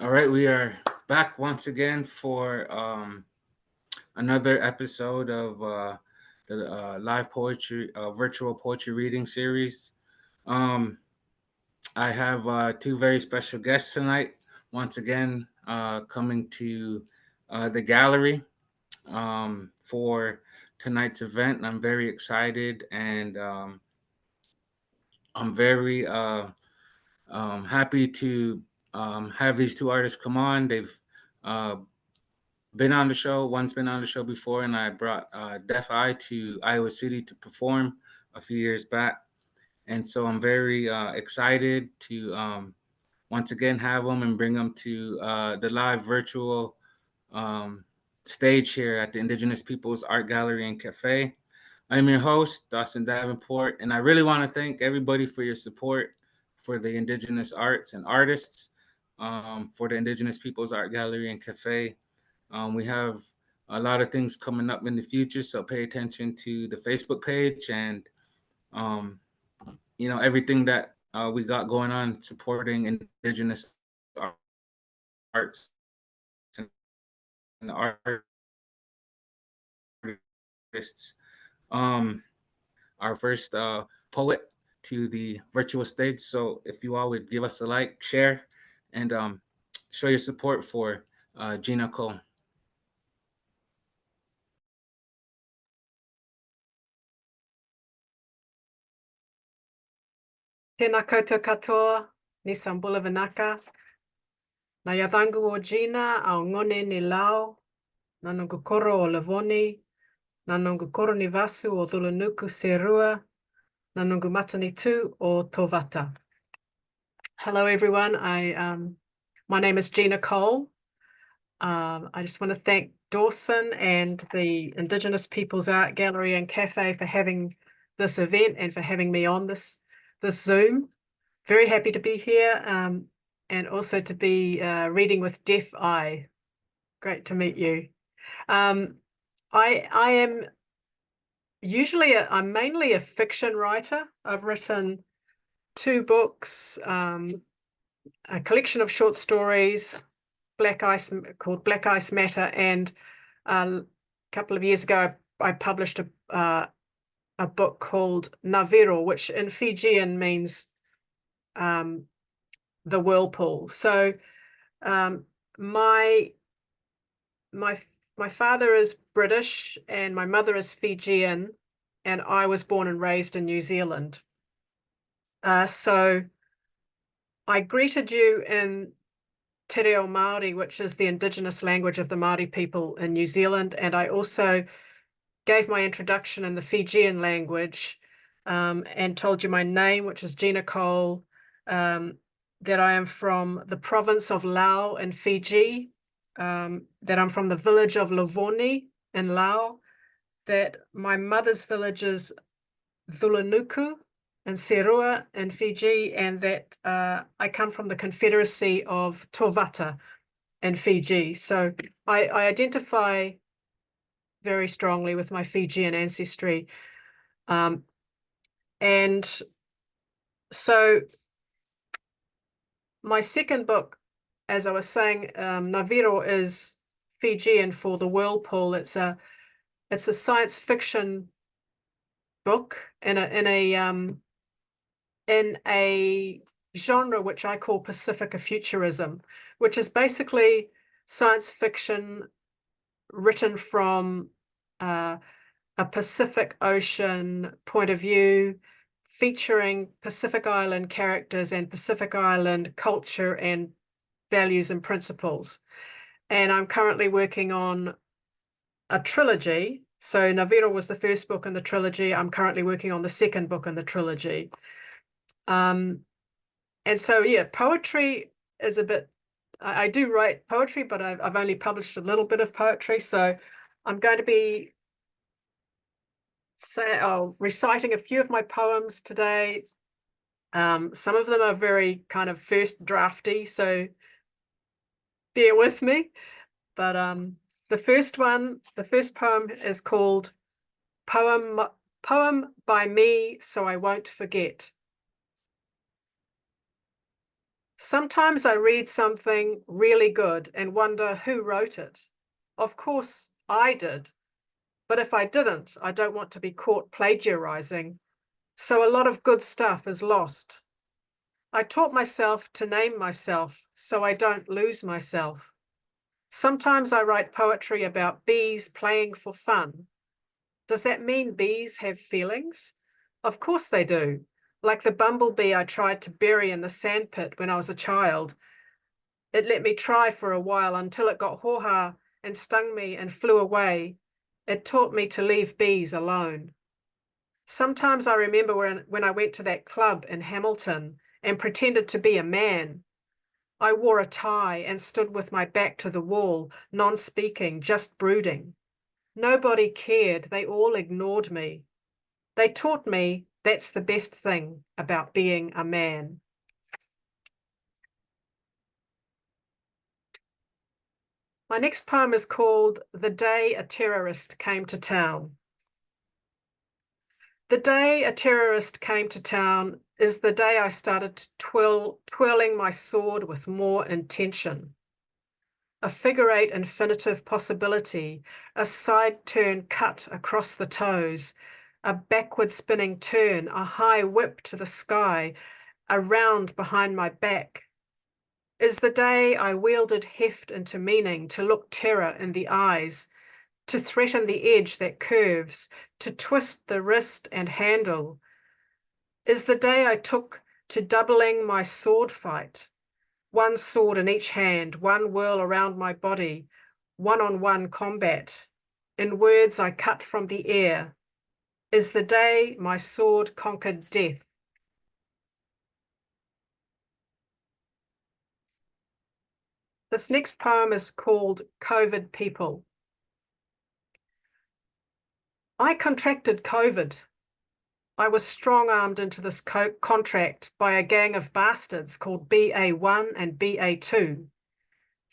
All right, we are back once again for another episode of the live poetry, virtual poetry reading series. Um, I have two very special guests tonight. Once again, coming to the gallery for tonight's event. I'm very excited, and I'm very happy to have these two artists come on. They've uh, been on the show. One's been on the show before, and I brought Deaf Eye to Iowa City to perform a few years back. And so I'm very excited to once again have them and bring them to the live virtual um, stage here at the Indigenous Peoples Art Gallery and Cafe. I'm your host, Dawson Davenport, and I really want to thank everybody for your support for the Indigenous arts and artists, for the Indigenous Peoples Art Gallery and Cafe. We have a lot of things coming up in the future, so pay attention to the Facebook page and um, everything that we got going on supporting Indigenous arts and artists. Um, our first poet to the virtual stage. So if you all would give us a like, share, and show your support for Gina Cole. Tēnā koutou katoa, ni Sambula Vanaka. Nā yathangu o Gina au ngone ni lao, nā nungu koro o Lavoni, nā nungu koro ni Vasu o Thulunuku Serua, nā nungu matani tū o Tovata. Hello everyone, my name is Gina Cole. I just want to thank Dawson and the Indigenous Peoples Art Gallery and Cafe for having this event and for having me on this Zoom. Very happy to be here and also to be reading with Deaf Eye. Great to meet you. I am usually, I'm mainly a fiction writer. I've written 2 books, a collection of short stories, called Black Ice Matter, and a couple of years ago I published a book called Naviro, which in Fijian means the whirlpool. So my father is British and my mother is Fijian, and I was born and raised in New Zealand. So I greeted you in Te Reo Māori, which is the Indigenous language of the Māori people in New Zealand, and I also gave my introduction in the Fijian language and told you my name, which is Gina Cole, that I am from the province of Lau in Fiji, that I'm from the village of Lavoni in Lau, that my mother's village is Thulunuku and Serua in Fiji, and that I come from the Confederacy of Tovata in Fiji. So I identify very strongly with my Fijian ancestry. And so my second book, as I was saying, Naviro is Fijian for the whirlpool. It's a science fiction book in a genre which I call Pacifica Futurism, which is basically science fiction written from a Pacific Ocean point of view, featuring Pacific Island characters and Pacific Island culture and values and principles. And I'm currently working on a trilogy. So Naviro was the first book in the trilogy. I'm currently working on the second book in the trilogy. And so, yeah, poetry is a bit, I do write poetry, but I've only published a little bit of poetry. So I'm going to be reciting a few of my poems today. Some of them are very kind of first drafty, so bear with me. But the first poem is called Poem by Me So I Won't Forget. Sometimes I read something really good and wonder who wrote it. Of course, I did. But if I didn't, I don't want to be caught plagiarizing. So a lot of good stuff is lost. I taught myself to name myself so I don't lose myself. Sometimes I write poetry about bees playing for fun. Does that mean bees have feelings? Of course they do. Like the bumblebee I tried to bury in the sandpit when I was a child. It let me try for a while until it got hoha and stung me and flew away. It taught me to leave bees alone. Sometimes I remember when I went to that club in Hamilton and pretended to be a man. I wore a tie and stood with my back to the wall, non-speaking, just brooding. Nobody cared. They all ignored me. They taught me that's the best thing about being a man. My next poem is called The Day a Terrorist Came to Town. The day a terrorist came to town is the day I started twirling my sword with more intention. A figure-8 infinitive possibility, a side turn cut across the toes, a backward spinning turn, a high whip to the sky, a round behind my back, is the day I wielded heft into meaning to look terror in the eyes, to threaten the edge that curves, to twist the wrist and handle, is the day I took to doubling my sword fight, one sword in each hand, one whirl around my body, one-on-one combat. In words I cut from the air, is the day my sword conquered death. This next poem is called COVID People. I contracted COVID. I was strong-armed into this contract by a gang of bastards called BA1 and BA2.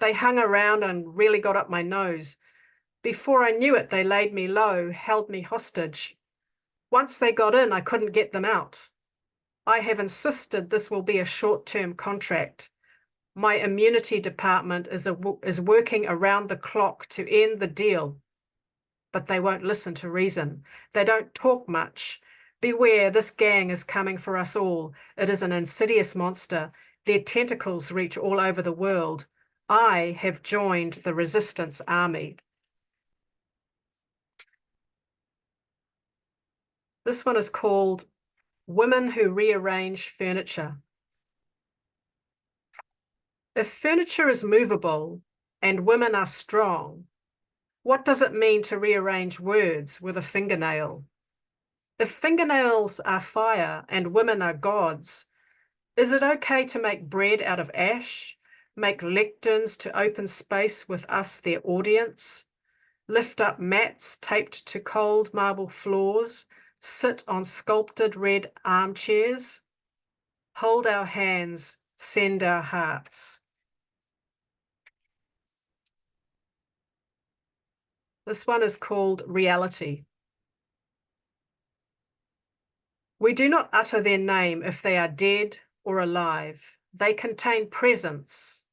They hung around and really got up my nose. Before I knew it, they laid me low, held me hostage. Once they got in, I couldn't get them out. I have insisted this will be a short-term contract. My immunity department is working around the clock to end the deal. But they won't listen to reason. They don't talk much. Beware, this gang is coming for us all. It is an insidious monster. Their tentacles reach all over the world. I have joined the resistance army. This one is called Women Who Rearrange Furniture. If furniture is movable and women are strong, what does it mean to rearrange words with a fingernail? If fingernails are fire and women are gods, is it okay to make bread out of ash, make lecterns to open space with us, their audience, lift up mats taped to cold marble floors, sit on sculpted red armchairs, hold our hands, send our hearts? This one is called Reality. We do not utter their name if they are dead or alive. They contain presence.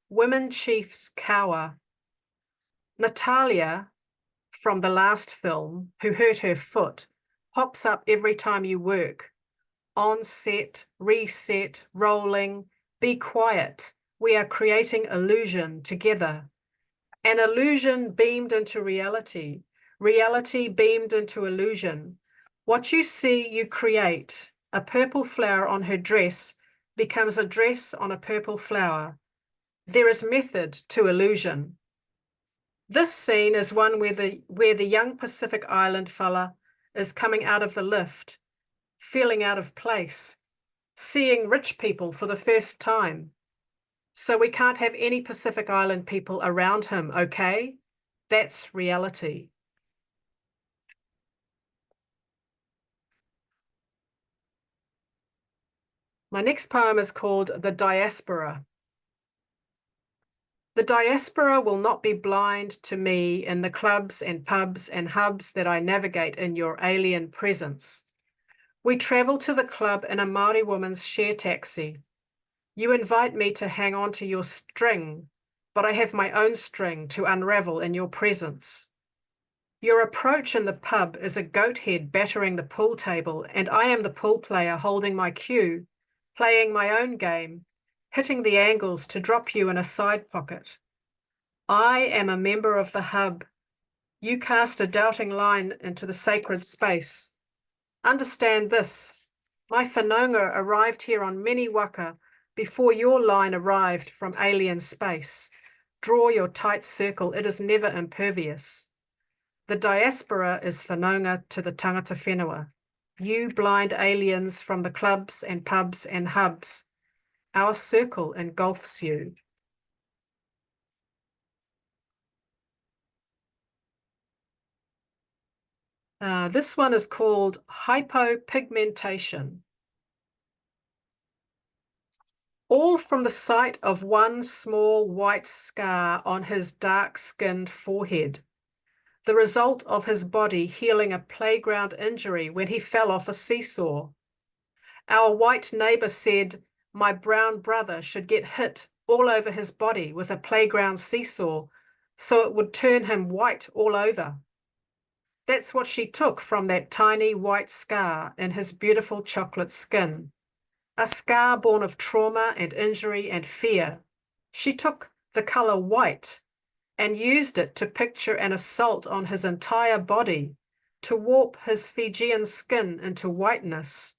Women chiefs cower. Natalia, from the last film, who hurt her foot, pops up every time you work. On set, reset, rolling, be quiet. We are creating illusion together. An illusion beamed into reality. Reality beamed into illusion. What you see, you create. A purple flower on her dress becomes a dress on a purple flower. There is method to illusion. This scene is one where the young Pacific Island fella is coming out of the lift, feeling out of place, seeing rich people for the first time. So we can't have any Pacific Island people around him, okay? That's reality. My next poem is called The Diaspora. The diaspora will not be blind to me in the clubs and pubs and hubs that I navigate in your alien presence. We travel to the club in a Māori woman's share taxi. You invite me to hang on to your string, but I have my own string to unravel in your presence. Your approach in the pub is a goat head battering the pool table, and I am the pool player holding my cue, playing my own game, hitting the angles to drop you in a side pocket. I am a member of the hub. You cast a doubting line into the sacred space. Understand this. My whanaunga arrived here on many waka before your line arrived from alien space. Draw your tight circle. It is never impervious. The diaspora is whanaunga to the tangata whenua. You blind aliens from the clubs and pubs and hubs. Our circle engulfs you. This one is called hypopigmentation. All from the sight of one small white scar on his dark-skinned forehead, the result of his body healing a playground injury when he fell off a seesaw. Our white neighbor said, my brown brother should get hit all over his body with a playground seesaw so it would turn him white all over. That's what she took from that tiny white scar in his beautiful chocolate skin. A scar born of trauma and injury and fear. She took the color white and used it to picture an assault on his entire body, to warp his Fijian skin into whiteness.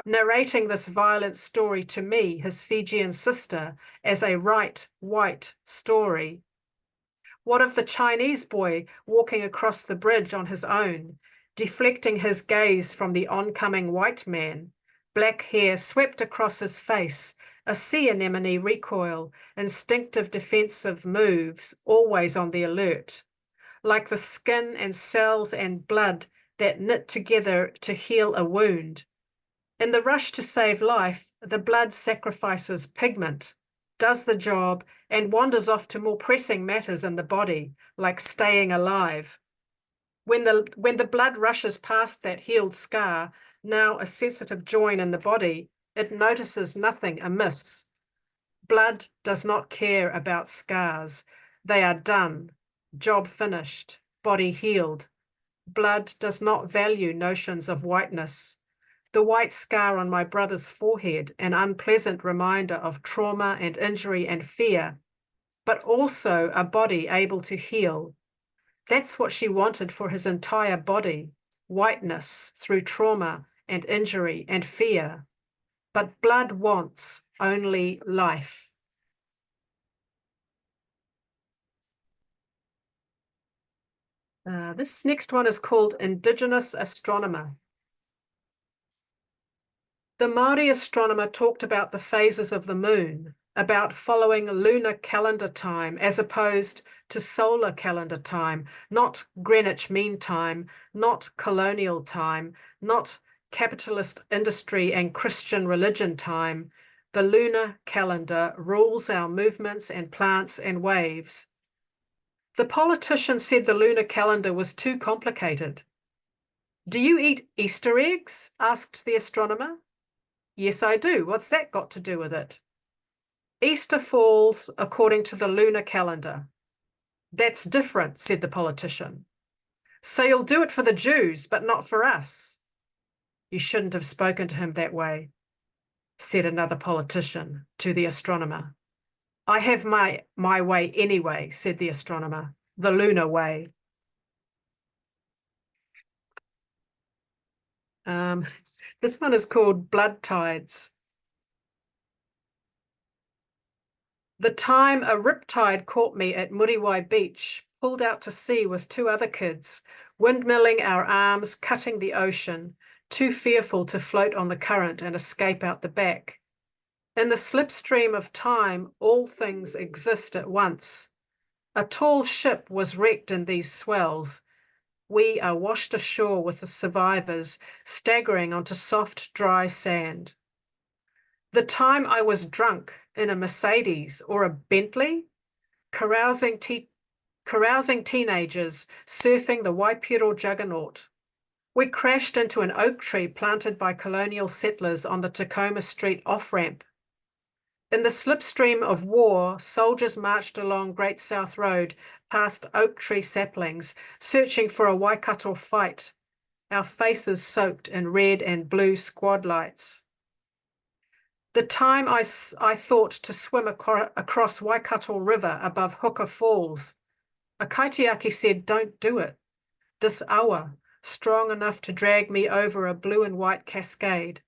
Narrating this violent story to me, his Fijian sister, as a right white story. What of the Chinese boy walking across the bridge on his own, deflecting his gaze from the oncoming white man? Black hair swept across his face, a sea anemone recoil, instinctive defensive moves, always on the alert. Like the skin and cells and blood that knit together to heal a wound. In the rush to save life, the blood sacrifices pigment, does the job, and wanders off to more pressing matters in the body, like staying alive. When the blood rushes past that healed scar, now a sensitive join in the body, it notices nothing amiss. Blood does not care about scars. They are done, job finished, body healed. Blood does not value notions of whiteness. The white scar on my brother's forehead, an unpleasant reminder of trauma and injury and fear, but also a body able to heal. That's what she wanted for his entire body, whiteness through trauma and injury and fear. But blood wants only life. This next one is called Indigenous Astronomer. The Māori astronomer talked about the phases of the moon, about following lunar calendar time as opposed to solar calendar time, not Greenwich Mean Time, not colonial time, not capitalist industry and Christian religion time. The lunar calendar rules our movements and plants and waves. The politician said the lunar calendar was too complicated. Do you eat Easter eggs? Asked the astronomer. Yes, I do. What's that got to do with it? Easter falls according to the lunar calendar. That's different, said the politician. So you'll do it for the Jews, but not for us. You shouldn't have spoken to him that way, said another politician to the astronomer. I have my way anyway, said the astronomer, the lunar way. This one is called Blood Tides. The time a riptide caught me at Muriwai Beach, pulled out to sea with two other kids, windmilling our arms, cutting the ocean, too fearful to float on the current and escape out the back. In the slipstream of time, all things exist at once. A tall ship was wrecked in these swells. We are washed ashore with the survivors, staggering onto soft, dry sand. The time I was drunk in a Mercedes or a Bentley, carousing teenagers surfing the Waipiro juggernaut. We crashed into an oak tree planted by colonial settlers on the Tacoma Street off-ramp. In the slipstream of war, soldiers marched along Great South Road past oak tree saplings, searching for a Waikato fight, our faces soaked in red and blue squad lights. The time I thought to swim across Waikato River above Hooker Falls, a kaitiaki said, "Don't do it. This awa, strong enough to drag me over a blue and white cascade."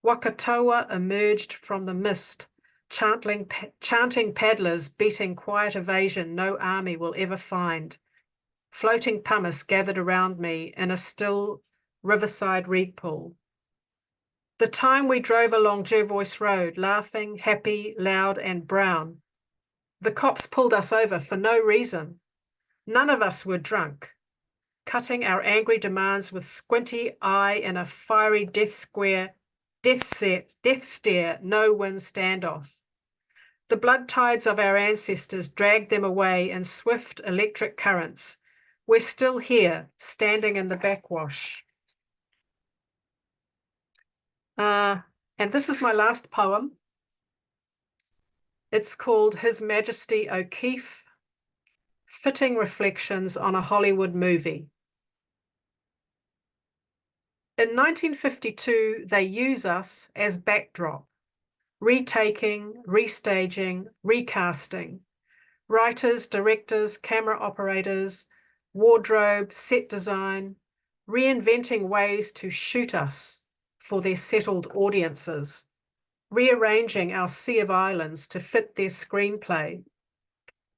Wakatoa emerged from the mist, chanting paddlers beating quiet evasion no army will ever find. Floating pumice gathered around me in a still riverside reed pool. The time we drove along Jervois Road, laughing, happy, loud, and brown. The cops pulled us over for no reason. None of us were drunk, cutting our angry demands with squinty eye in a fiery death stare, no-win standoff. The blood tides of our ancestors dragged them away in swift electric currents. We're still here, standing in the backwash. And this is my last poem. It's called His Majesty O'Keefe, Fitting Reflections on a Hollywood Movie. In 1952, they use us as backdrop, retaking, restaging, recasting. Writers, directors, camera operators, wardrobe, set design, reinventing ways to shoot us for their settled audiences, rearranging our sea of islands to fit their screenplay.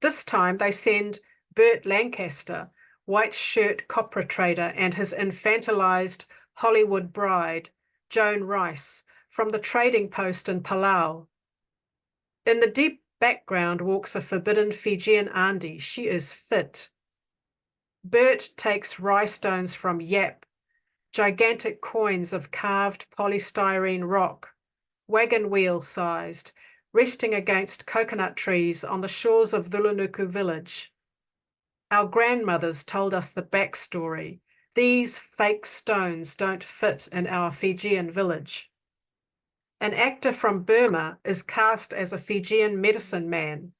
This time they send Burt Lancaster, white shirt copra trader, and his infantilized Hollywood bride, Joan Rice, from the trading post in Palau. In the deep background walks a forbidden Fijian Andi. She is fit. Burt takes rhinestones from Yap, gigantic coins of carved polystyrene rock, wagon wheel sized, resting against coconut trees on the shores of Dhulunuku village. Our grandmothers told us the backstory. These fake stones don't fit in our Fijian village. An actor from Burma is cast as a Fijian medicine man.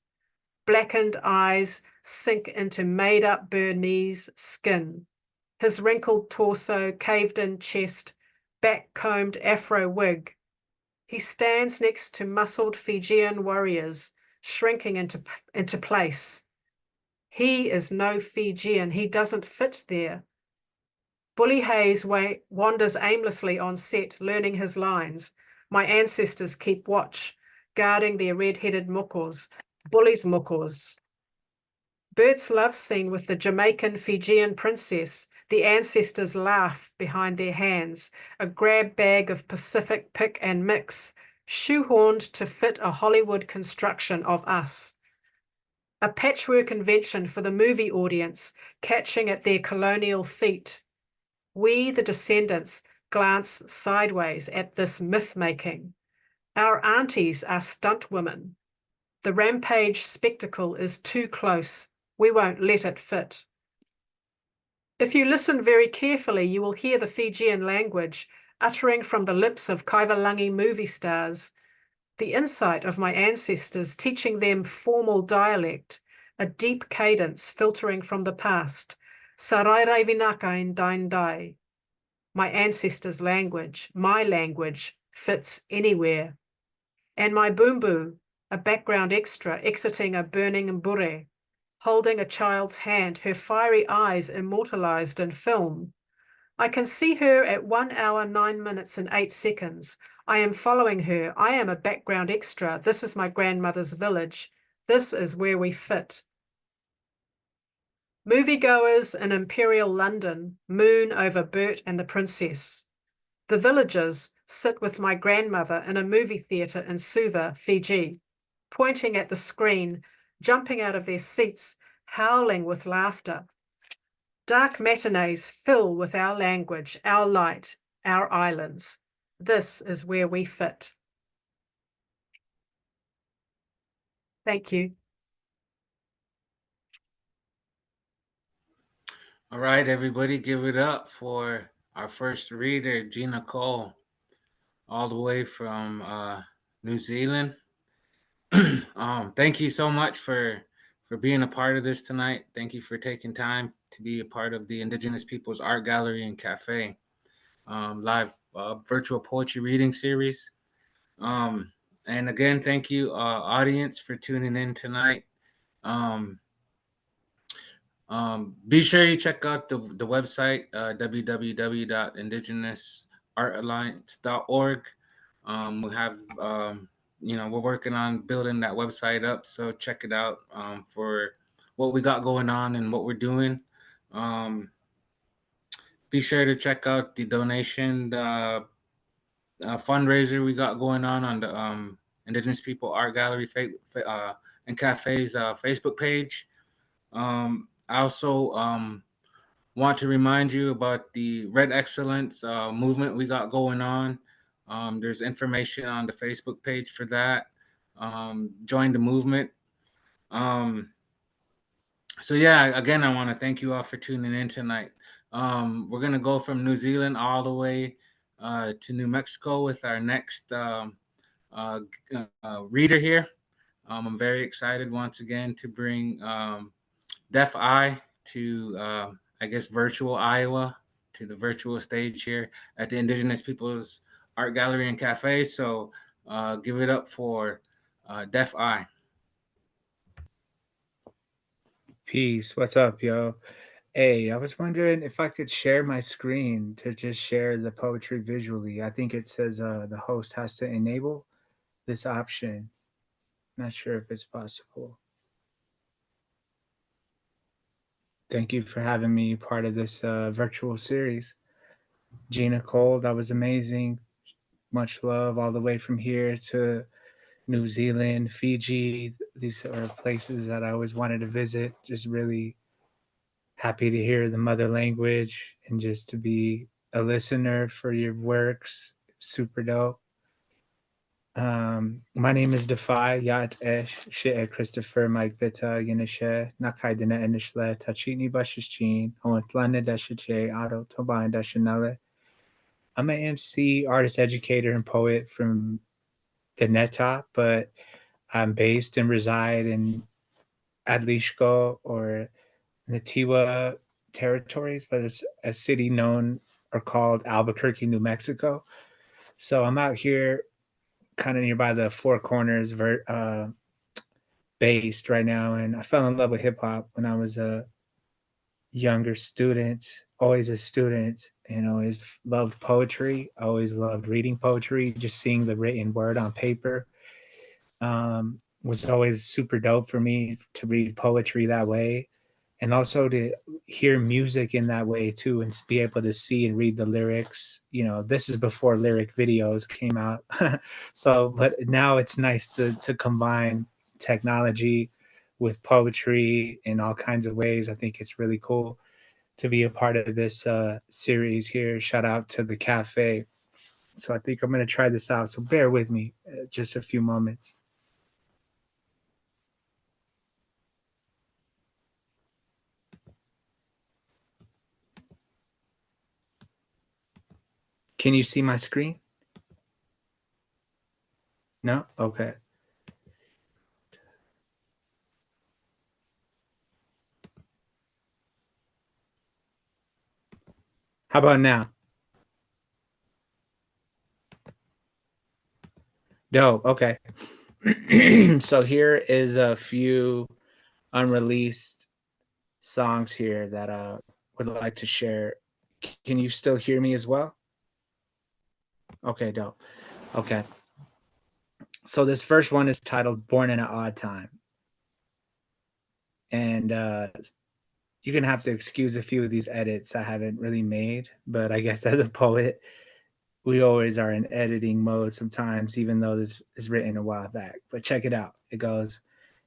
Blackened eyes sink into made-up Burmese skin. His wrinkled torso, caved-in chest, back-combed afro wig. He stands next to muscled Fijian warriors, shrinking into place. He is no Fijian. He doesn't fit there. Bully Hayes wanders aimlessly on set, learning his lines. My ancestors keep watch, guarding their red-headed mokos, Bully's mokos. Bert's love scene with the Jamaican Fijian princess. The ancestors laugh behind their hands, a grab bag of Pacific pick and mix, shoehorned to fit a Hollywood construction of us. A patchwork invention for the movie audience, catching at their colonial feet. We, the descendants, glance sideways at this myth-making. Our aunties are stunt women. The rampage spectacle is too close. We won't let it fit. If you listen very carefully, you will hear the Fijian language uttering from the lips of Kaivalangi movie stars, the insight of my ancestors teaching them formal dialect, a deep cadence filtering from the past, Sarairai Vinaka in Dain Dai. My ancestors' language, my language, fits anywhere. And my boombo, a background extra exiting a burning mbure, holding a child's hand, her fiery eyes immortalized in film. I can see her at 1 hour, 9 minutes and 8 seconds. I am following her. I am a background extra. This is my grandmother's village. This is where we fit. Moviegoers in Imperial London moon over Bert and the Princess. The villagers sit with my grandmother in a movie theatre in Suva, Fiji, pointing at the screen, jumping out of their seats, howling with laughter. Dark matinees fill with our language, our light, our islands. This is where we fit. Thank you. All right, everybody, give it up for our first reader, Gina Cole, all the way from New Zealand. Thank you so much for being a part of this tonight. Thank you for taking time to be a part of the Indigenous Peoples Art Gallery and Cafe live virtual poetry reading series. Um, and again, thank you, audience, for tuning in tonight. Um, be sure you check out the website, www.indigenousartalliance.org. We have, we're working on building that website up, so check it out for what we got going on and what we're doing. Um, be sure to check out the donation fundraiser we got going on the Indigenous People Art Gallery and Cafe's Facebook page. I also want to remind you about the Red Excellence movement we got going on. There's information on the Facebook page for that. Join the movement. Um, so yeah, again, I want to thank you all for tuning in tonight. We're gonna go from New Zealand all the way to New Mexico with our next uh, reader here. I'm very excited once again to bring Deaf Eye to, I guess, virtual Iowa, to the virtual stage here at the Indigenous Peoples Art Gallery and Cafe. So give it up for Deaf Eye. Peace. What's up, yo? Hey, I was wondering if I could share my screen to just share the poetry visually. I think it says the host has to enable this option. Not sure if it's possible. Thank you for having me part of this virtual series. Gina Cole, that was amazing. Much love all the way from here to New Zealand, Fiji. These are places that I always wanted to visit. Just really happy to hear the mother language and just to be a listener for your works. Super dope. My name is Defy Yat Esh Shit Christopher Mike Vita Yenishe Nakai Dina Enishle Tachini Bashichin Owen Planet Dashache Otto Tobain Dashanale. I'm an MC, artist, educator, and poet from the Neta, but I'm based and reside in Adlishko or Natiwa territories, but it's a city known or called Albuquerque, New Mexico. So I'm out here kind of nearby the Four Corners based right now. And I fell in love with hip hop when I was a younger student, always a student, and always loved poetry. Always loved reading poetry, just seeing the written word on paper. Was always super dope for me to read poetry that way, and also to hear music in that way too, and be able to see and read the lyrics. This is before lyric videos came out. So but now it's nice to combine technology with poetry in all kinds of ways. I think it's really cool to be a part of this series here. Shout out to the cafe. So I think I'm going to try this out, so bear with me just a few moments. Can you see my screen? No? Okay. How about now? Dope. Okay. So here is a few unreleased songs here that I would like to share. Can you still hear me as well? Okay, dope. Okay. So this first one is titled Born in an Odd Time. And you're going to have to excuse a few of these edits I haven't really made, but I guess as a poet, we always are in editing mode sometimes, even though this is written a while back. But check it out. It goes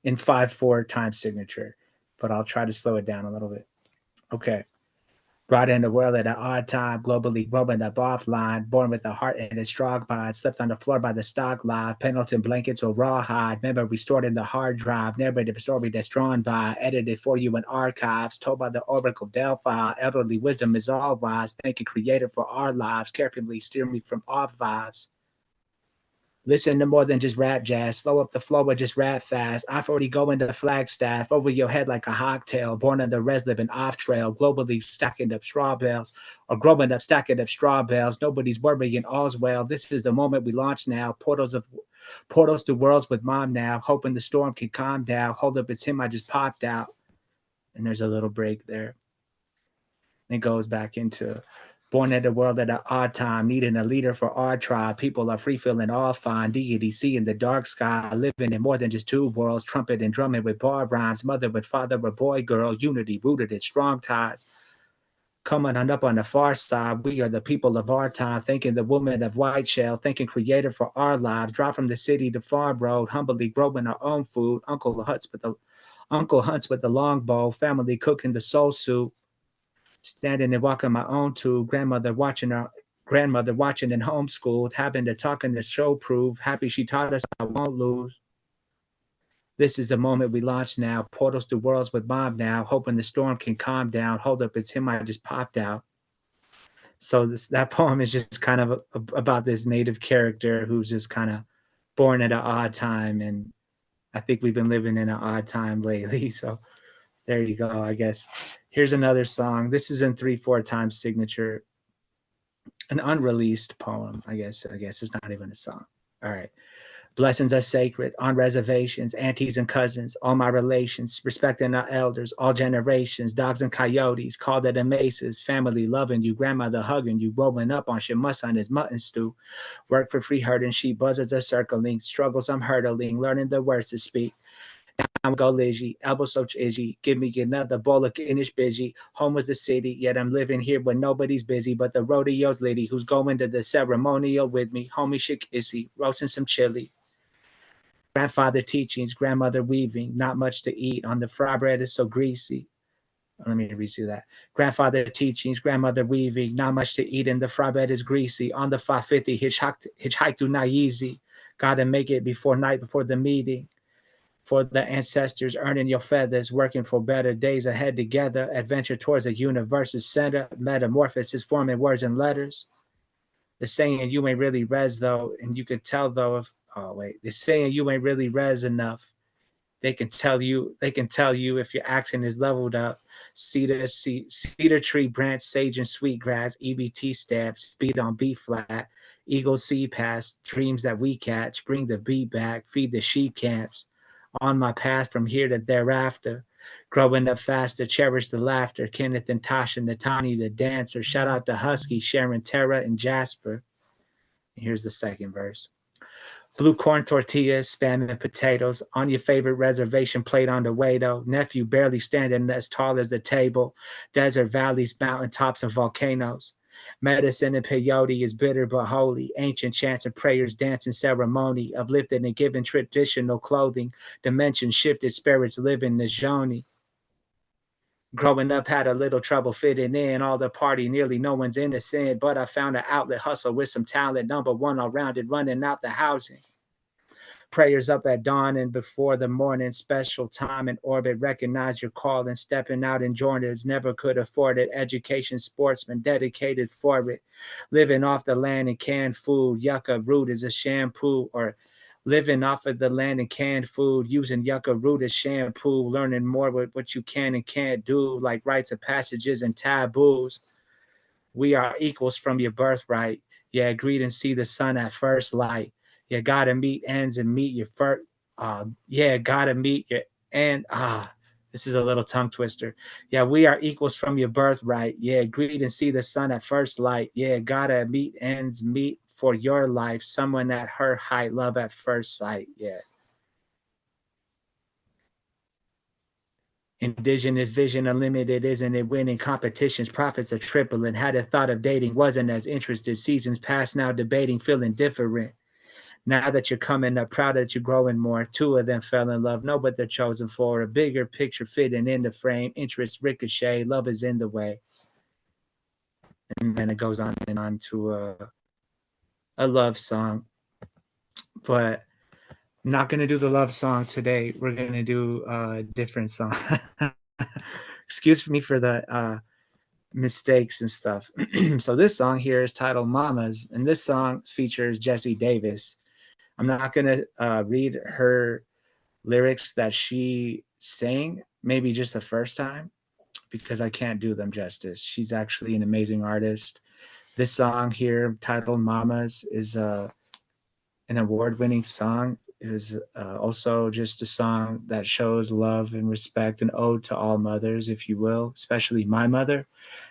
in 5/4 time signature, but I'll try to slow it down a little bit. Okay. Brought in the world at an odd time, globally roaming the offline, born with a heart in its strong bod, slept on the floor by the stock live, Pendleton blankets or rawhide, memory stored in the hard drive, narrative story that's drawn by, edited for you in archives, told by the Oracle Delphi, elderly wisdom is all wise, thank you creator for our lives, carefully steer me from off vibes. Listen to more than just rap jazz. Slow up the flow or just rap fast. I've already going to Flagstaff over your head like a hogtail. Born on the res living off trail. Globally stacking up straw bales or growing up stacking up straw bales. Nobody's worrying all's well. This is the moment we launch now. Portals to worlds with mom now. Hoping the storm can calm down. Hold up, it's him. I just popped out. And there's a little break there. And it goes back into born in the world at an odd time, needing a leader for our tribe. People are free feeling all fine. Deity seeing the dark sky, living in more than just two worlds. Trumpet and drumming with bar rhymes. Mother with father, a boy, girl. Unity rooted in strong ties. Coming on up on the far side, we are the people of our time. Thinking the woman of white shell, thinking creator for our lives. Drive from the city to farm road, humbly growing our own food. Uncle hunts with the longbow. Family cooking the soul soup. Standing and walking my own too. Grandmother watching and homeschooled, having to talk in the show prove. Happy she taught us I won't lose. This is the moment we launch now. Portals to worlds with mom now. Hoping the storm can calm down. Hold up, it's him I just popped out. So that poem is just kind of about this native character who's just kind of born at an odd time. And I think we've been living in an odd time lately. So there you go, I guess. Here's another song. This is in 3/4 time signature. An unreleased poem, I guess. It's not even a song. All right. Blessings are sacred on reservations, aunties and cousins, all my relations, respecting our elders, all generations, dogs and coyotes, called at the maces, family loving you, grandmother hugging you, rolling up on shamus on his mutton stew, work for free herding sheep, buzzards are circling, struggles I'm hurdling, learning the words to speak. I'm go Lizzy, elbow so itchy, give me another bowl of Guinness busy. Home was the city, yet I'm living here when nobody's busy. But the rodeo's lady who's going to the ceremonial with me, homie shikissy, roasting some chili. Grandfather teachings, grandmother weaving, not much to eat. On the fry bread is so greasy. Let me redo that. Grandfather teachings, grandmother weaving, not much to eat, and the fry bread is greasy. On the 550, hitchhike through Naizi. Gotta make it before night, before the meeting. For the ancestors, earning your feathers, working for better days ahead together, adventure towards a universe's center, metamorphosis forming words and letters. The saying you ain't really res though, and you can tell though if the saying you ain't really res enough. They can tell you if your action is leveled up. Cedar tree branch, sage and sweetgrass, EBT stabs, beat on B flat, eagle sea pass, dreams that we catch, bring the beat back, feed the sheep camps. On my path from here to thereafter, growing up faster, cherish the laughter. Kenneth and Tasha, Natani the dancer. Shout out to Husky, Sharon, Tara, and Jasper. Here's the second verse. Blue corn tortillas, spam and potatoes. On your favorite reservation plate on the way though. Nephew barely standing as tall as the table. Desert valleys, mountain tops, and volcanoes. Medicine and peyote is bitter but holy. Ancient chants and prayers, dance and ceremony. Uplifted and given traditional clothing. Dimension shifted, spirits live in the Joni. Growing up, had a little trouble fitting in. All the party, nearly no one's innocent. But I found an outlet, hustle with some talent. Number one all rounded, running out the housing. Prayers up at dawn and before the morning, special time in orbit, recognize your call and stepping out in Jordans, never could afford it, education, sportsman, dedicated for it, living off the land and canned food, yucca root is a shampoo, or living off of the land and canned food, using yucca root as shampoo, learning more with what you can and can't do, like rites of passages and taboos. We are equals from your birthright. Yeah, greet and see the sun at first light. You gotta meet ends and meet your first. Gotta meet your end. This is a little tongue twister. Yeah, we are equals from your birthright. Yeah, greet and see the sun at first light. Yeah, gotta meet ends meet for your life. Someone at her height, love at first sight. Yeah. Indigenous vision unlimited, isn't it? Winning competitions, profits are tripling. Had a thought of dating, wasn't as interested. Seasons past, now debating, feeling different. Now that you're coming up, proud that you're growing more. Two of them fell in love, know what they're chosen for. A bigger picture fitting in the frame. Interest ricochet, love is in the way. And then it goes on and on to a love song. But I'm not going to do the love song today. We're going to do a different song. Excuse me for the mistakes and stuff. So this song here is titled Mamas. And this song features Jesse Davis. I'm not going to read her lyrics that she sang, maybe just the first time, because I can't do them justice. She's actually an amazing artist. This song here, titled Mamas, is an award-winning song. It was also just a song that shows love and respect, an ode to all mothers, if you will, especially my mother,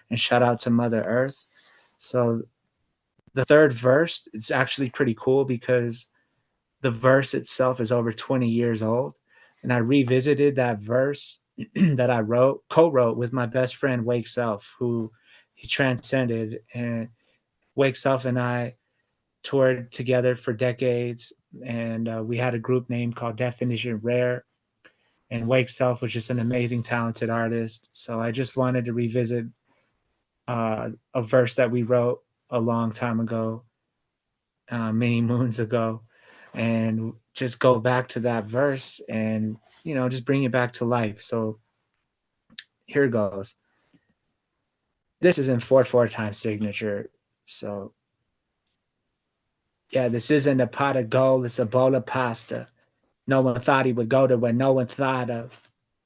and shout out to Mother Earth. So the third verse, it's actually pretty cool because the verse itself is over 20 years old. And I revisited that verse that I co-wrote with my best friend Wake Self, who he transcended. And Wake Self and I toured together for decades, and we had a group name called Definition Rare. And Wake Self was just an amazing, talented artist. So I just wanted to revisit a verse that we wrote a long time ago, many moons ago, and just go back to that verse and, just bring it back to life. So here goes. This is in 4/4 time signature. So yeah, this isn't a pot of gold, it's a bowl of pasta. No one thought he would go to where no one thought of.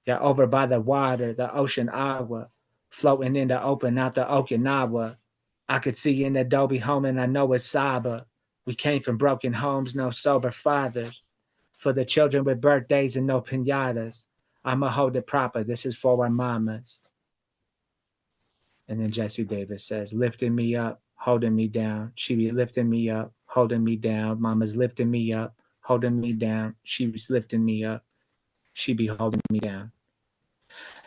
Yeah, over by the water, the ocean agua, floating in the open out the Okinawa. I could see an adobe home and I know it's Saba. We came from broken homes, no sober fathers. For the children with birthdays and no pinatas, I'ma hold it proper. This is for our mamas. And then Jesse Davis says, lifting me up, holding me down. She be lifting me up, holding me down. Mama's lifting me up, holding me down. She was lifting me up. She be holding me down.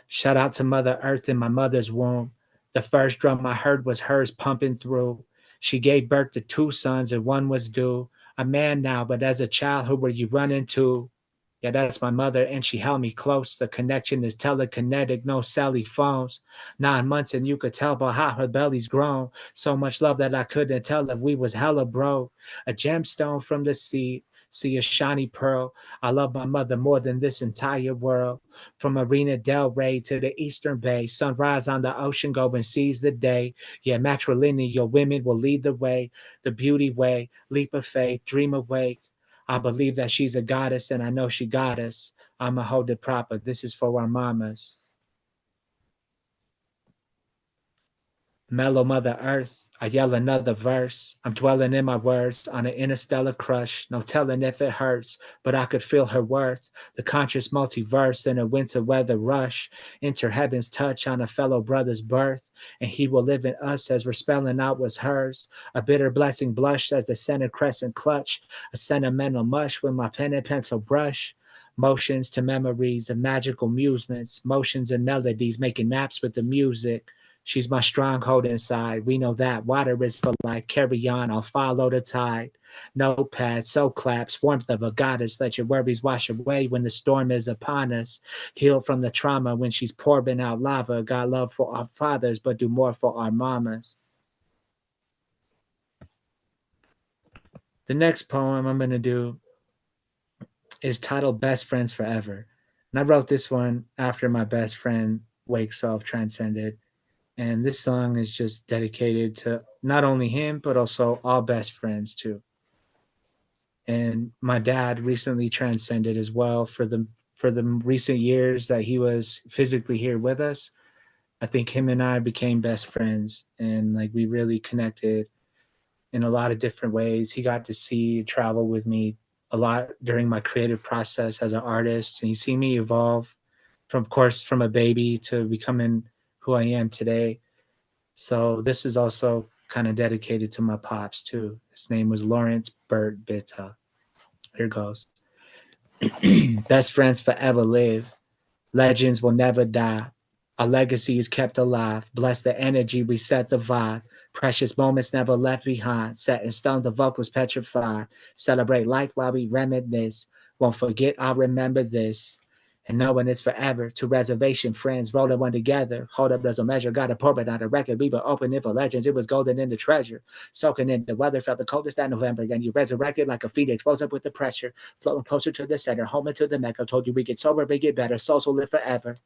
Shout out to Mother Earth in my mother's womb. The first drum I heard was hers pumping through. She gave birth to 2 sons and one was due. A man now, but as a child, who were you running to? Yeah, that's my mother, and she held me close. The connection is telekinetic, no Sally phones. 9 months, and you could tell by how her belly's grown. So much love that I couldn't tell if we was hella bro. A gemstone from the sea, see a shiny pearl. I love my mother more than this entire world. From Marina Del Rey to the Eastern Bay, sunrise on the ocean, go and seize the day. Yeah, matrilineal women will lead the way. The beauty way, leap of faith, dream awake. I believe that she's a goddess and I know she got us. I'ma hold it proper. This is for our mamas. Mellow Mother Earth, I yell another verse. I'm dwelling in my words on an interstellar crush. No telling if it hurts, but I could feel her worth. The conscious multiverse in a winter weather rush. Enter heaven's touch on a fellow brother's birth. And he will live in us as we're spelling out what's hers. A bitter blessing blush as the center crescent clutch. A sentimental mush with my pen and pencil brush. Motions to memories of magical amusements. Motions and melodies making maps with the music. She's my stronghold inside. We know that water is for life. Carry on, I'll follow the tide. Notepad, so claps, warmth of a goddess. Let your worries wash away when the storm is upon us. Heal from the trauma when she's pouring out lava. Got love for our fathers, but do more for our mamas. The next poem I'm going to do is titled Best Friends Forever. And I wrote this one after my best friend, Wake Self, transcended. And this song is just dedicated to not only him, but also all best friends too. And my dad recently transcended as well for the recent years that he was physically here with us. I think him and I became best friends, and like we really connected in a lot of different ways. He got to see travel with me a lot during my creative process as an artist, and he seen me evolve from, of course, from a baby to becoming who I am today. So this is also kind of dedicated to my pops too. His name was Lawrence Burt Bitta. Here goes. Best friends forever live. Legends will never die. Our legacy is kept alive. Bless the energy, we set the vibe. Precious moments never left behind. Set in stone, the vocals petrified. Celebrate life while we reminisce. Won't forget, I'll remember this. And knowing it's forever. Two reservation friends rolling one together. Hold up, there's a measure. Gotta pour it on a record. We were opening for legends. It was golden in the treasure. Soaking in the weather. Felt the coldest that November. And you resurrected like a phoenix. Rose up with the pressure. Floating closer to the center. Home into the mecca. Told you we get sober, we get better. Souls will live forever.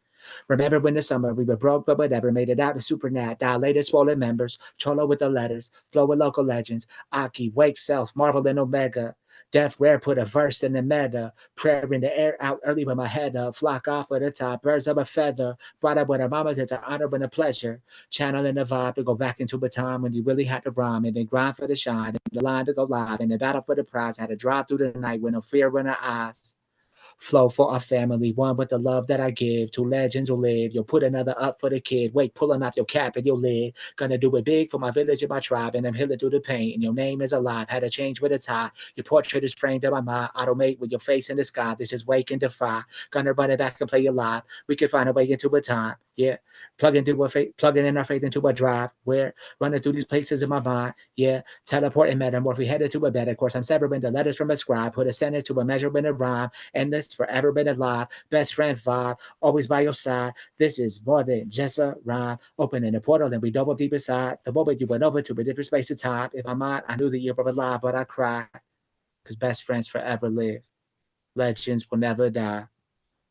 Remember when the summer we were broke, but whatever. Made it out to Supernat. Dilated, swollen members. Cholo with the letters. Flow with local legends. Aki, Wake Self, Marvel and Omega. Death rare put a verse in the meta. Prayer in the air out early with my head up. Flock off at the top, birds of a feather. Brought up with our mamas, it's an honor and a pleasure. Channeling the vibe to go back into a time when you really had to rhyme and then grind for the shine and the line to go live and the battle for the prize. Had to drive through the night with no fear in our eyes. Flow for our family, one with the love that I give. Two legends will live. You'll put another up for the kid. Wait, pulling off your cap and you'll live. Gonna do it big for my village and my tribe, and I'm healing through the pain. And your name is alive. Had a change with a tie. Your portrait is framed in my mind. Automate with your face in the sky. This is wake and defy. Gonna run it back and play it live. We can find a way into a time. Yeah, plugging in our faith into a drive. Where running through these places in my mind. Yeah, teleport and metamorph. We headed to a better course. I'm severing the letters from a scribe. Put a sentence to a measurement of rhyme. And this forever been alive. Best friend vibe, always by your side. This is more than just a rhyme. Opening the portal, then we dove up deep inside. The moment you went over to a different space of time. In my mind, I knew that you were alive, but I cried. Because best friends forever live. Legends will never die.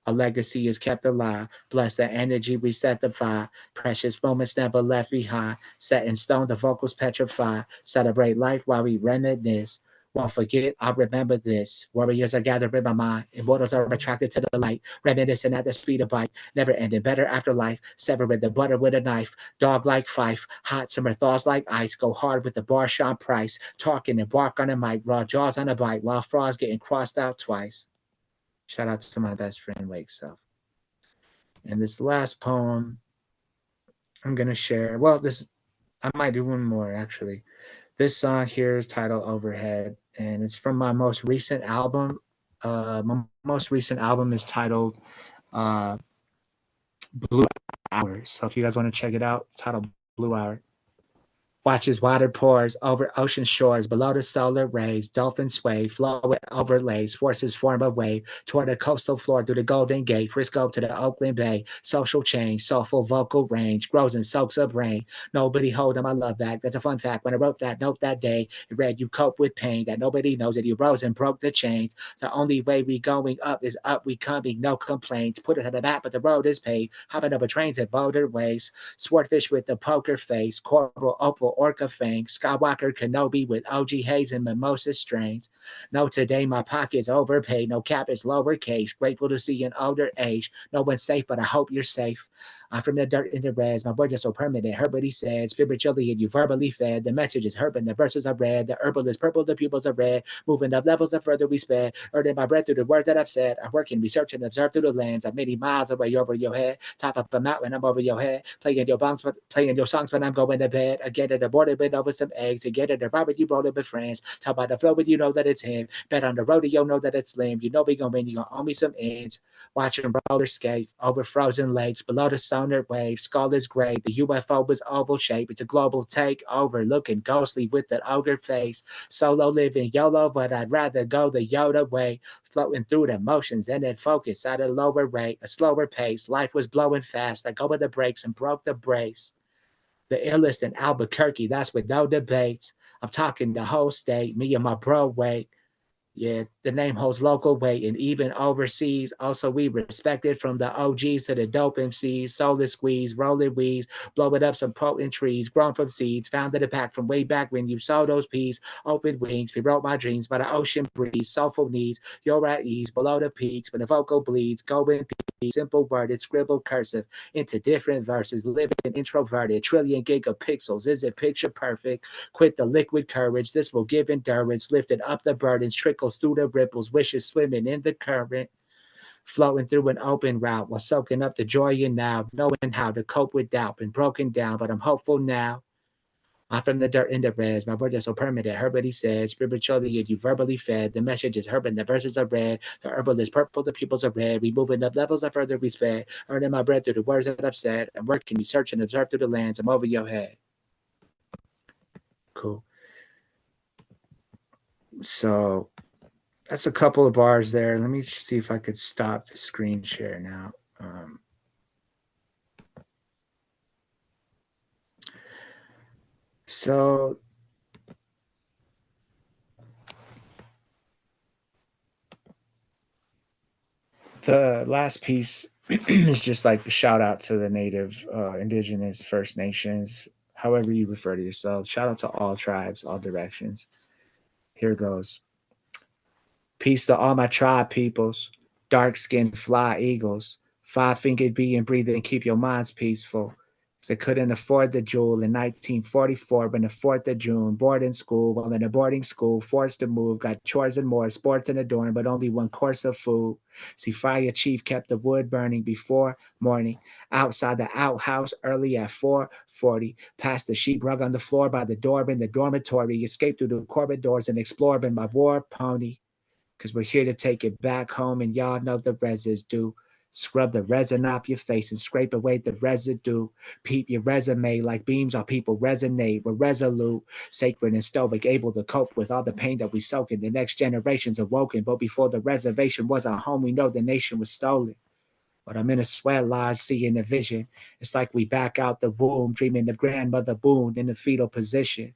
A legacy is kept alive. Bless the energy we set the fire. Precious moments never left behind. Set in stone, the vocals petrify. Celebrate life while we reminisce. Won't forget, I'll remember this. Warriors are gathered in my mind. Immortals are attracted to the light. Reminiscing at the speed of bite. Never ending, better afterlife. Severing the butter with a knife. Dog like Fife. Hot summer thaws like ice. Go hard with the bar Sean Price. Talking and bark on a mic. Raw jaws on a bite. While frogs getting crossed out twice. Shout out to my best friend, Wake Self. And this last poem I'm going to share. Well, I might do one more actually. This song here is titled Overhead, and it's from my most recent album. My most recent album is titled Blue Hour. So if you guys want to check it out, it's titled Blue Hour. Watches water pours over ocean shores below the solar rays. Dolphins sway, flow with overlays. Forces form a wave toward the coastal floor through the Golden Gate. Frisco to the Oakland Bay. Social change, soulful vocal range. Grows and soaks up rain. Nobody hold on my love back. That's a fun fact. When I wrote that note that day, it read, you cope with pain. That nobody knows that you rose and broke the chains. The only way we going up is up. We coming, no complaints. Put it on the map, but the road is paved. Hopping over trains and motorways. Swordfish with the poker face. Coral, opal, orca fang, Skywalker Kenobi with OG Haze and mimosa strains. No, today my pocket's overpaid, no cap is lowercase. Grateful to see an older age. No one's safe, but I hope you're safe. I'm from the dirt in the res. My words are so permanent. Heard what he said. Spiritually, and you verbally fed. The message is herb and the verses are red. The herbal is purple, the pupils are red. Moving up levels the further we sped. Earning my breath through the words that I've said. I work and research and observe through the lens. I'm many miles away over your head. Top of a mountain, I'm over your head. Playing your songs when I'm going to bed. I get it aborted with over some eggs. To get it a barbecue roll it with friends. Talk about the flow, but you know that it's him. Bet on the rodeo, know that it's slim. You know we gonna win. You gonna owe me some ends. Watching roller skate over frozen lakes below the sonar waves. Skull is gray. The UFO was oval shape. It's a global takeover. Looking ghostly with that ogre face. Solo living YOLO, but I'd rather go the Yoda way. Floating through the motions and then focus at a lower rate, a slower pace. Life was blowing fast. I go with the brakes and broke the brace. The illest in Albuquerque, that's with no debates. I'm talking the whole state, me and my bro wait. Yeah, the name holds local weight and even overseas. Also, we respected from the OGs to the dope MCs. Solar squeeze, rolling weeds, blowing up some potent trees, grown from seeds. Founded a pack from way back when you saw those peas. Open wings, we wrote my dreams by the ocean breeze. Soulful needs, you're at ease, below the peaks. When the vocal bleeds, go in peace. Simple worded, scribbled cursive into different verses. Living introverted, trillion gigapixels. Is it picture perfect? Quit the liquid courage. This will give endurance. Lifted up the burdens, trickles through the ripples, wishes swimming in the current, flowing through an open route while soaking up the joy in now, knowing how to cope with doubt. Been broken down, but I'm hopeful now. I'm from the dirt in the res. My word is so permanent. Heard what he said. Spiritually, you verbally fed. The message is herb and the verses are red. The herbal is purple, the pupils are red. We moving up levels the further we sped. Earning my breath through the words that I've said. I'm working, research, and observe through the lands. I'm over your head. Cool. So that's a couple of bars there. Let me see if I could stop the screen share now. So the last piece is just like a shout out to the native, indigenous, First Nations, however you refer to yourself. Shout out to all tribes, all directions. Here goes. Peace to all my tribe peoples, dark-skinned fly eagles, five-fingered bee and breathe and keep your minds peaceful. 'Cause I couldn't afford the jewel in 1944 when the 4th of June, boarding school, while in a boarding school, forced to move, got chores and more, sports and a dorm, but only one course of food. See, fire chief kept the wood burning before morning, outside the outhouse early at 4:40, past the sheep rug on the floor by the door in the dormitory, escaped through the corridors and explored in my war pony. Because we're here to take it back home, and y'all know the residue. Scrub the resin off your face and scrape away the residue. Peep your resume like beams on people resonate. We're resolute, sacred and stoic, able to cope with all the pain that we soak in. The next generation's awoken, but before the reservation was our home, we know the nation was stolen. But I'm in a sweat lodge seeing a vision. It's like we back out the womb, dreaming of grandmother Boone in the fetal position.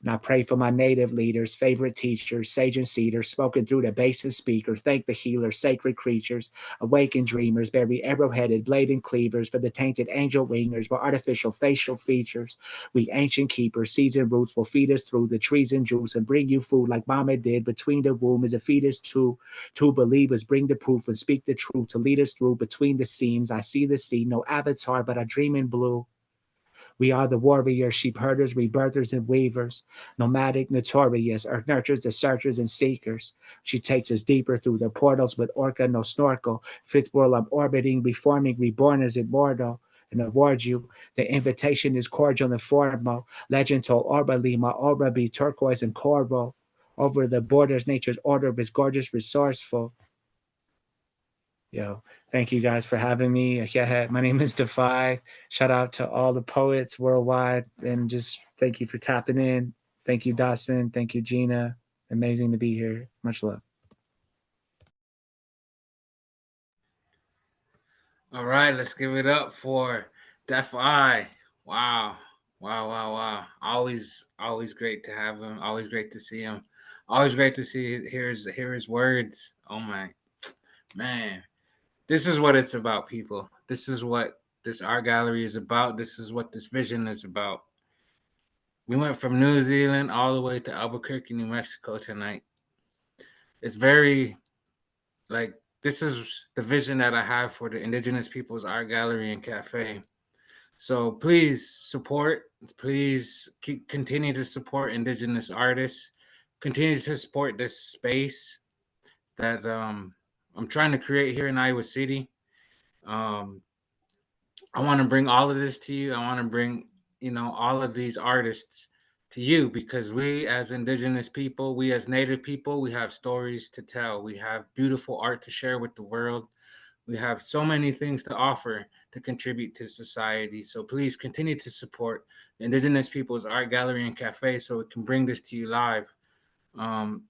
And I pray for my native leaders, favorite teachers, sage and cedar, spoken through the bass speaker. Thank the healer, sacred creatures, awakened dreamers, bury arrow-headed, blade cleavers for the tainted angel wingers, with artificial facial features. We ancient keepers, seeds and roots will feed us through the trees and juice and bring you food like mama did between the womb as a fetus too. Two believers bring the proof and speak the truth to lead us through between the seams. I see the sea, no avatar, but I dream in blue. We are the warriors, sheep herders, rebirthers, and weavers, nomadic, notorious, earth nurtures, the searchers, and seekers. She takes us deeper through the portals with orca, no snorkel. Fifth world, I'm orbiting, reforming, reborn as immortal. And award you. The invitation is cordial and formal. Legend told orbally, my aura be turquoise and coral. Over the borders, nature's order is gorgeous, resourceful. Yo, thank you guys for having me. Yeah, my name is Defy. Shout out to all the poets worldwide, and just thank you for tapping in. Thank you, Dawson. Thank you, Gina. Amazing to be here. Much love. All right, let's give it up for Def I. Wow. Wow, wow, wow. Always great to have him. Always great to see him. Always great to hear his words. Oh my man. This is what it's about, people. This is what this art gallery is about. This is what this vision is about. We went from New Zealand all the way to Albuquerque, New Mexico tonight. It's very like this is the vision that I have for the Indigenous Peoples Art Gallery and Cafe. So please support. Please continue to support Indigenous artists. Continue to support this space that I'm trying to create here in Iowa City. Um, I want to bring all of this to you. I want to bring all of these artists to you because we as Indigenous people, we as Native people, we have stories to tell. We have beautiful art to share with the world. We have so many things to offer to contribute to society. So please continue to support the Indigenous Peoples Art Gallery and Cafe so we can bring this to you live. Um,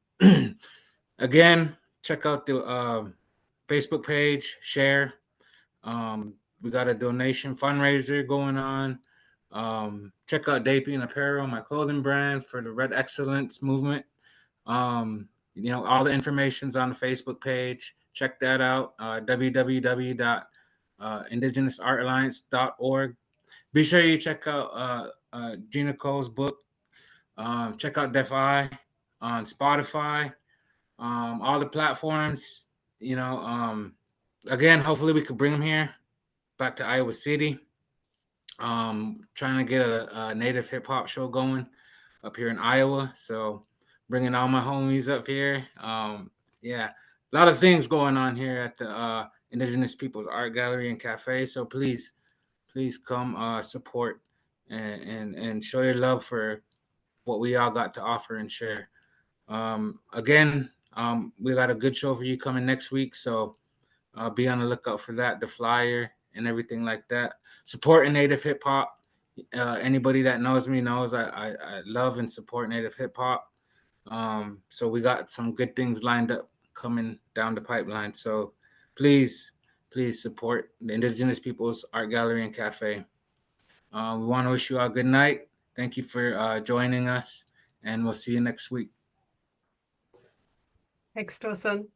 again, check out the Facebook page, share. We got a donation fundraiser going on. Check out Dapian Apparel, my clothing brand for the Red Excellence movement. All the information's on the Facebook page. Check that out. www.indigenousartalliance.org. Be sure you check out Gina Cole's book. Check out Defi on Spotify, all the platforms. Again, hopefully we could bring them here back to Iowa City. Trying to get a native hip hop show going up here in Iowa. So bringing all my homies up here. Yeah, a lot of things going on here at the Indigenous Peoples Art Gallery and Cafe. So please come support and show your love for what we all got to offer and share. Again, we got a good show for you coming next week. So be on the lookout for that, the flyer and everything like that. Supporting Native hip hop. Anybody that knows me knows I love and support Native hip hop. So we got some good things lined up coming down the pipeline. So please support the Indigenous Peoples Art Gallery and Cafe. We want to wish you all good night. Thank you for joining us, and we'll see you next week. Thanks, Dawson.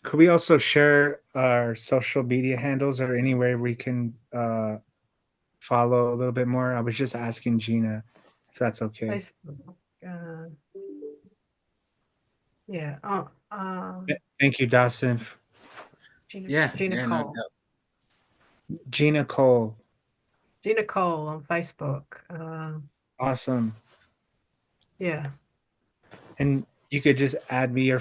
Could we also share our social media handles or anywhere we can follow a little bit more. I was just asking Gina if that's okay. Facebook. Yeah. Thank you, Dawson. Gina no Cole. doubt. Gina Cole. Gina Cole on Facebook. Awesome. Yeah. And you could just add me or